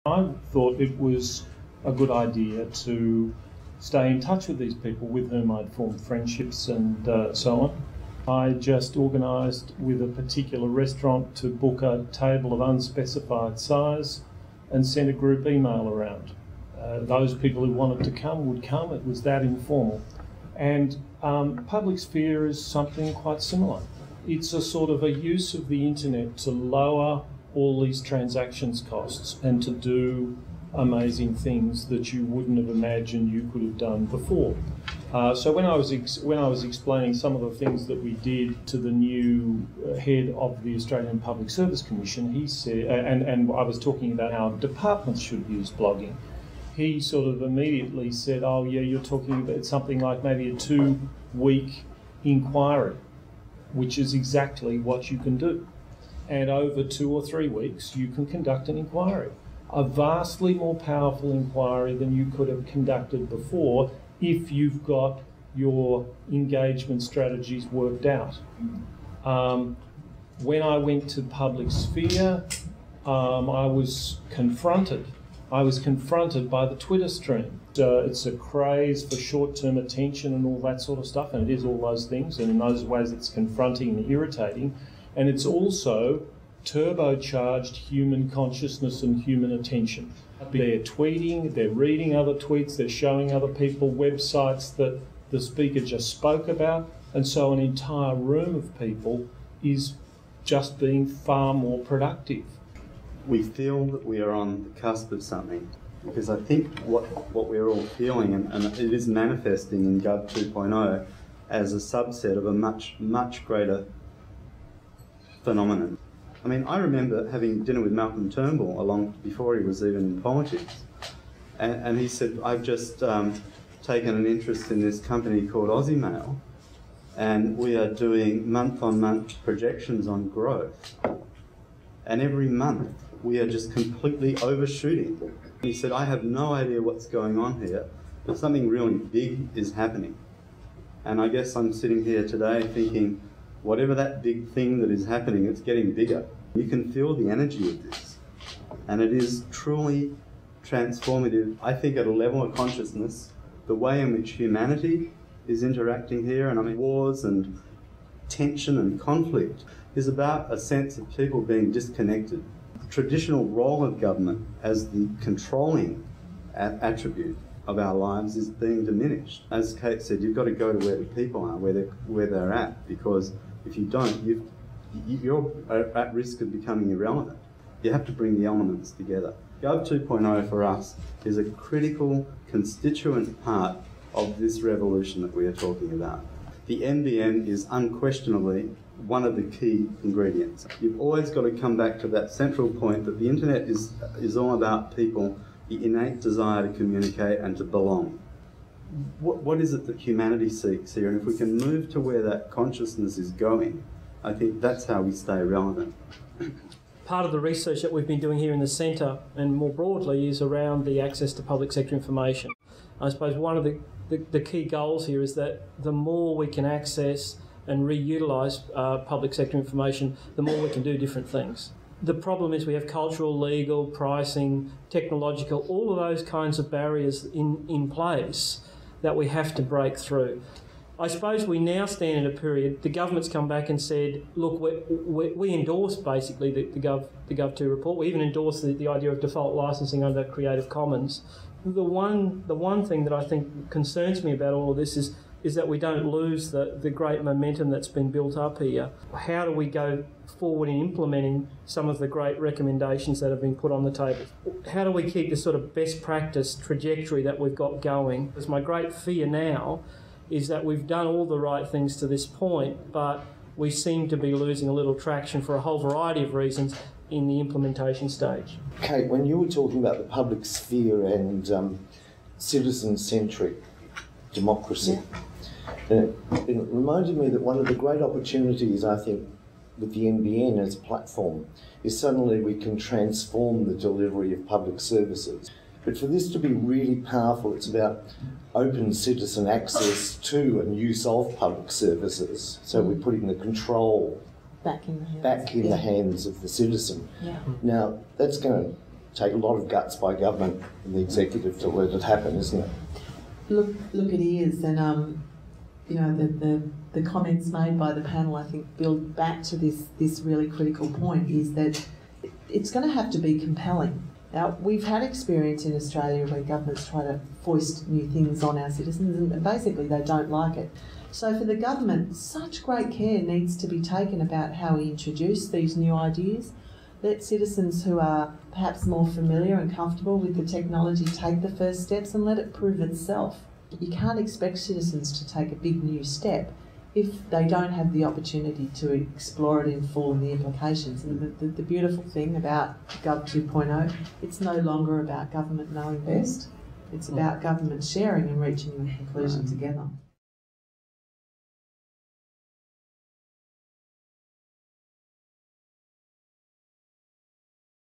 I thought it was a good idea to stay in touch with these people with whom I'd formed friendships and so on. I just organised with a particular restaurant to book a table of unspecified size and sent a group email around. Those people who wanted to come would come. It was that informal. And public sphere is something quite similar. It's a sort of a use of the internet to lower all these transactions costs and to do amazing things that you wouldn't have imagined you could have done before. So when I was explaining some of the things that we did to the new head of the Australian Public Service Commission, he said, and I was talking about how departments should use blogging, he sort of immediately said, oh yeah, you're talking about something like maybe a 2-week inquiry, which is exactly what you can do. And over 2 or 3 weeks, you can conduct an inquiry. A vastly more powerful inquiry than you could have conducted before if you've got your engagement strategies worked out. When I went to public sphere, I was confronted by the Twitter stream. It's a craze for short-term attention and all that sort of stuff, and it is all those things, and in those ways it's confronting and irritating. And it's also turbocharged human consciousness and human attention. They're tweeting, they're reading other tweets, they're showing other people websites that the speaker just spoke about, and so an entire room of people is just being far more productive. We feel that we are on the cusp of something, because I think what we're all feeling, and it is manifesting in Gov 2.0 as a subset of a much greater phenomenon. I mean, I remember having dinner with Malcolm Turnbull long before he was even in politics, and he said, I've just taken an interest in this company called Aussie Mail, and we are doing month-on-month projections on growth, and every month we are just completely overshooting. He said, I have no idea what's going on here, but something really big is happening. And I guess I'm sitting here today thinking, whatever that big thing that is happening, it's getting bigger. You can feel the energy of this. And it is truly transformative, I think, at a level of consciousness, the way in which humanity is interacting here. And I mean, wars and tension and conflict is about a sense of people being disconnected. The traditional role of government as the controlling attribute of our lives is being diminished. As Kate said, you've got to go to where the people are, where they're at, because if you don't, you're at risk of becoming irrelevant. You have to bring the elements together. Gov 2.0 for us is a critical constituent part of this revolution that we are talking about. The NBN is unquestionably one of the key ingredients. You've always got to come back to that central point that the internet is all about people, the innate desire to communicate and to belong. What is it that humanity seeks here? And if we can move to where that consciousness is going, I think that's how we stay relevant. Part of the research that we've been doing here in the centre and more broadly is around the access to public sector information. I suppose one of the key goals here is that the more we can access and reutilise public sector information, the more we can do different things. The problem is we have cultural, legal, pricing, technological, all of those kinds of barriers in place that we have to break through. I suppose we now stand in a period, the government's come back and said, look, we endorse basically the Gov 2 report. We even endorse the idea of default licensing under Creative Commons. The one thing that I think concerns me about all of this is that we don't lose the great momentum that's been built up here. How do we go forward in implementing some of the great recommendations that have been put on the table? How do we keep the sort of best practice trajectory that we've got going? Because my great fear now is that we've done all the right things to this point, but we seem to be losing a little traction for a whole variety of reasons in the implementation stage. Kate, when you were talking about the public sphere and citizen-centric democracy, it reminded me that one of the great opportunities, I think, with the NBN as a platform is suddenly we can transform the delivery of public services. But for this to be really powerful, it's about open citizen access to and use of public services. So we're putting the control back in the hands of the citizen. Yeah. Now, that's going to take a lot of guts by government and the executive to let it happen, isn't it? Look, it is, and you know, the comments made by the panel, I think, build back to this really critical point, is that it's going to have to be compelling. Now, we've had experience in Australia where governments try to foist new things on our citizens, and basically they don't like it. So for the government, such great care needs to be taken about how we introduce these new ideas. Let citizens who are perhaps more familiar and comfortable with the technology take the first steps and let it prove itself. You can't expect citizens to take a big new step if they don't have the opportunity to explore it in full and the implications. And the beautiful thing about Gov 2.0, it's no longer about government knowing best. It's about government sharing and reaching a conclusion together.